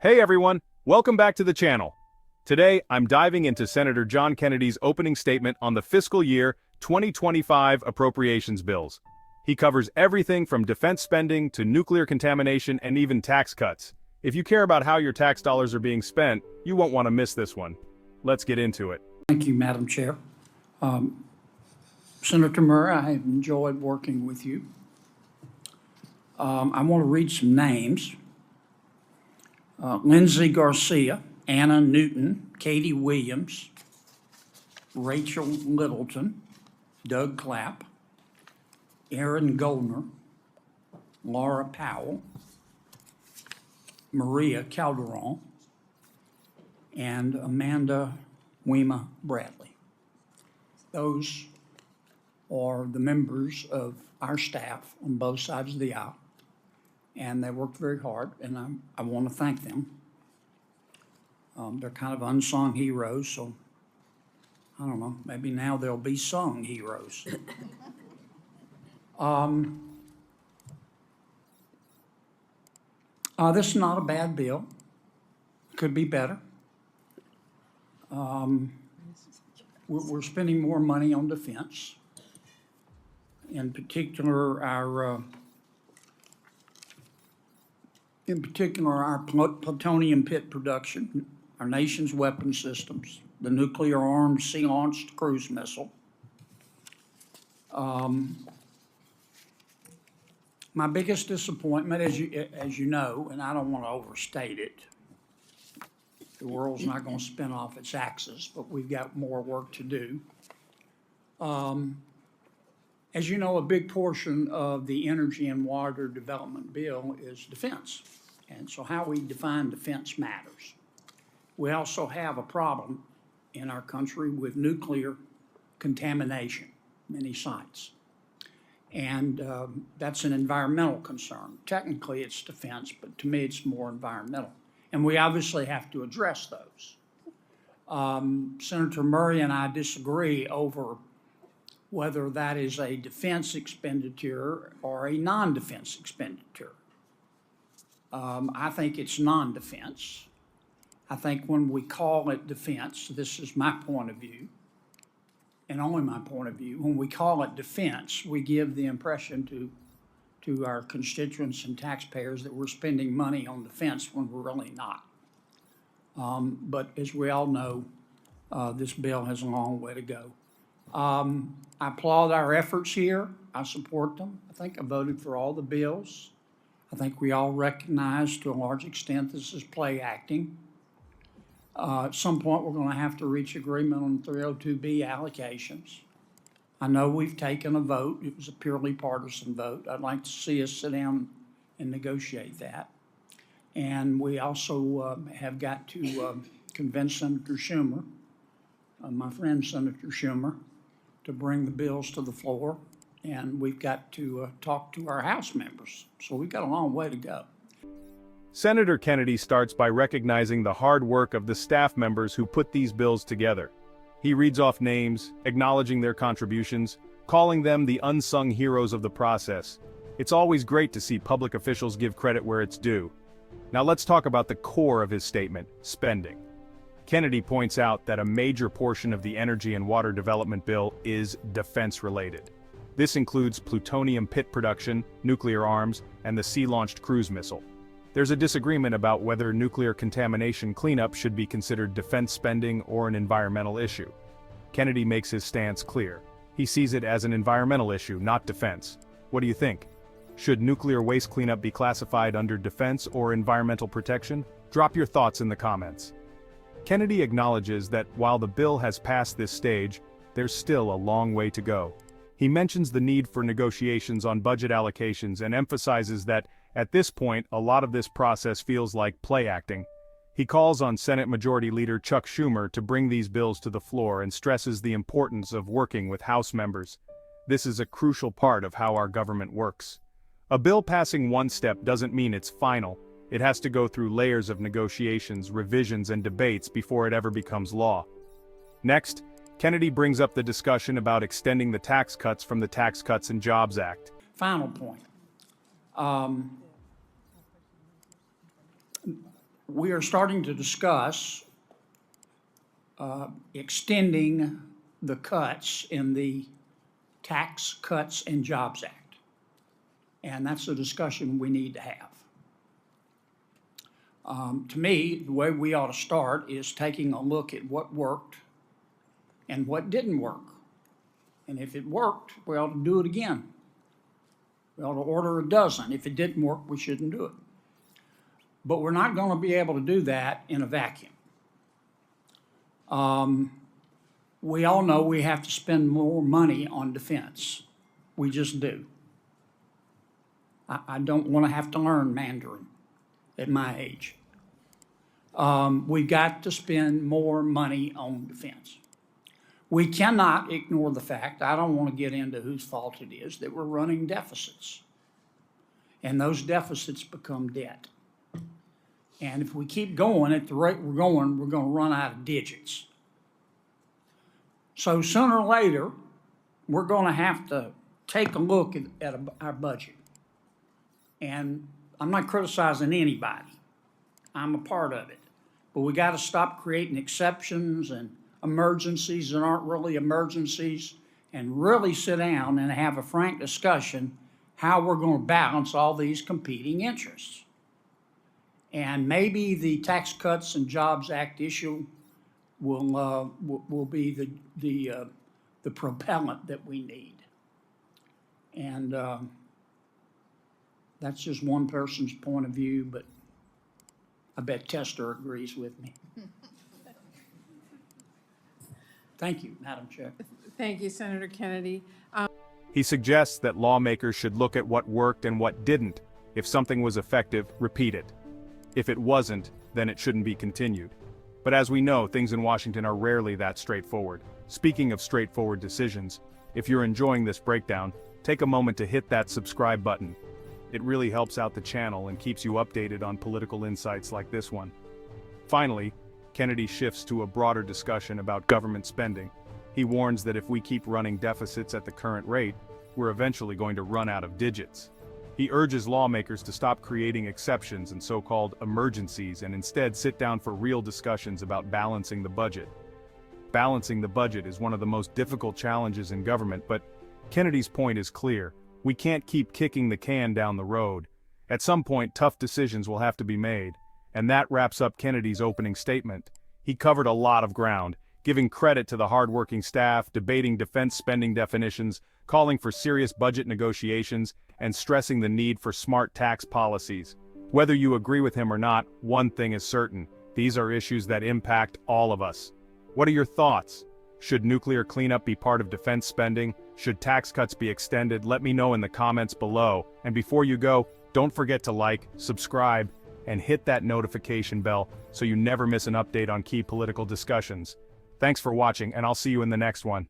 Hey everyone, welcome back to the channel. Today, I'm diving into Senator John Kennedy's opening statement on the fiscal year 2025 appropriations bills. He covers everything from defense spending to nuclear contamination and even tax cuts. If you care about how your tax dollars are being spent, you won't want to miss this one. Let's get into it. Thank you, Madam Chair. Senator Murray, I have enjoyed working with you. I want to read some names. Lindsay Garcia, Anna Newton, Katie Williams, Rachel Littleton, Doug Clapp, Aaron Goldner, Laura Powell, Maria Calderon, and Amanda Wema Bradley. Those are the members of our staff on both sides of the aisle, and they worked very hard, and I want to thank them. They're kind of unsung heroes, so I don't know, maybe now they'll be sung heroes. This is not a bad bill. Could be better. We're spending more money on defense. In particular, our plutonium pit production, our nation's weapon systems, the nuclear-armed sea-launched cruise missile. My biggest disappointment, as you know, and I don't want to overstate it, the world's not going to spin off its axis, but we've got more work to do. As you know, a big portion of the energy and water development bill is defense. And so how we define defense matters. We also have a problem in our country with nuclear contamination, many sites. And that's an environmental concern. Technically, it's defense, but to me, it's more environmental. And we obviously have to address those. Senator Murray and I disagree over whether that is a defense expenditure or a non-defense expenditure. I think it's non-defense. I think when we call it defense, this is my point of view, and only my point of view, when we call it defense, we give the impression to our constituents and taxpayers that we're spending money on defense when we're really not. But as we all know, this bill has a long way to go. I applaud our efforts here. I support them. I think I voted for all the bills. I think we all recognize to a large extent this is play acting. At some point, we're going to have to reach agreement on 302B allocations. I know we've taken a vote. It was a purely partisan vote. I'd like to see us sit down and negotiate that. And we also have got to convince Senator Schumer, my friend Senator Schumer, to bring the bills to the floor. And we've got to talk to our House members. So we've got a long way to go. Senator Kennedy starts by recognizing the hard work of the staff members who put these bills together. He reads off names, acknowledging their contributions, calling them the unsung heroes of the process. It's always great to see public officials give credit where it's due. Now let's talk about the core of his statement, spending. Kennedy points out that a major portion of the energy and water development bill is defense-related. This includes plutonium pit production, nuclear arms, and the sea-launched cruise missile. There's a disagreement about whether nuclear contamination cleanup should be considered defense spending or an environmental issue. Kennedy makes his stance clear. He sees it as an environmental issue, not defense. What do you think? Should nuclear waste cleanup be classified under defense or environmental protection? Drop your thoughts in the comments. Kennedy acknowledges that while the bill has passed this stage, there's still a long way to go. He mentions the need for negotiations on budget allocations and emphasizes that, at this point, a lot of this process feels like play acting. He calls on Senate Majority Leader Chuck Schumer to bring these bills to the floor and stresses the importance of working with House members. This is a crucial part of how our government works. A bill passing one step doesn't mean it's final. It has to go through layers of negotiations, revisions, and debates before it ever becomes law. Next, Kennedy brings up the discussion about extending the tax cuts from the Tax Cuts and Jobs Act. Final point. we are starting to discuss extending the cuts in the Tax Cuts and Jobs Act. And that's a discussion we need to have. To me, the way we ought to start is taking a look at what worked and what didn't work. And if it worked, we ought to do it again. We ought to order a dozen. If it didn't work, we shouldn't do it. But we're not going to be able to do that in a vacuum. We all know we have to spend more money on defense. We just do. I don't want to have to learn Mandarin at my age. We've got to spend more money on defense. We cannot ignore the fact, I don't want to get into whose fault it is, that we're running deficits. And those deficits become debt. And if we keep going at the rate we're going to run out of digits. So sooner or later, we're going to have to take a look at our budget. And I'm not criticizing anybody. I'm a part of it. But we got to stop creating exceptions and emergencies that aren't really emergencies, and really sit down and have a frank discussion how we're going to balance all these competing interests. And maybe the Tax Cuts and Jobs Act issue will be the propellant that we need. And that's just one person's point of view, but I bet Tester agrees with me. Thank you, Madam Chair. Thank you, Senator Kennedy. He suggests that lawmakers should look at what worked and what didn't. If something was effective, repeat it. If it wasn't, then it shouldn't be continued. But as we know, things in Washington are rarely that straightforward. Speaking of straightforward decisions, if you're enjoying this breakdown, take a moment to hit that subscribe button. It really helps out the channel and keeps you updated on political insights like this one. Finally, Kennedy shifts to a broader discussion about government spending. He warns that if we keep running deficits at the current rate, we're eventually going to run out of digits. He urges lawmakers to stop creating exceptions and so-called emergencies and instead sit down for real discussions about balancing the budget. Balancing the budget is one of the most difficult challenges in government, but Kennedy's point is clear. We can't keep kicking the can down the road. At some point, tough decisions will have to be made. And that wraps up Kennedy's opening statement. He covered a lot of ground, giving credit to the hardworking staff, debating defense spending definitions, calling for serious budget negotiations, and stressing the need for smart tax policies. Whether you agree with him or not, one thing is certain: these are issues that impact all of us. What are your thoughts? Should nuclear cleanup be part of defense spending? Should tax cuts be extended? Let me know in the comments below. And before you go, don't forget to like, subscribe, and hit that notification bell so you never miss an update on key political discussions. Thanks for watching, and I'll see you in the next one.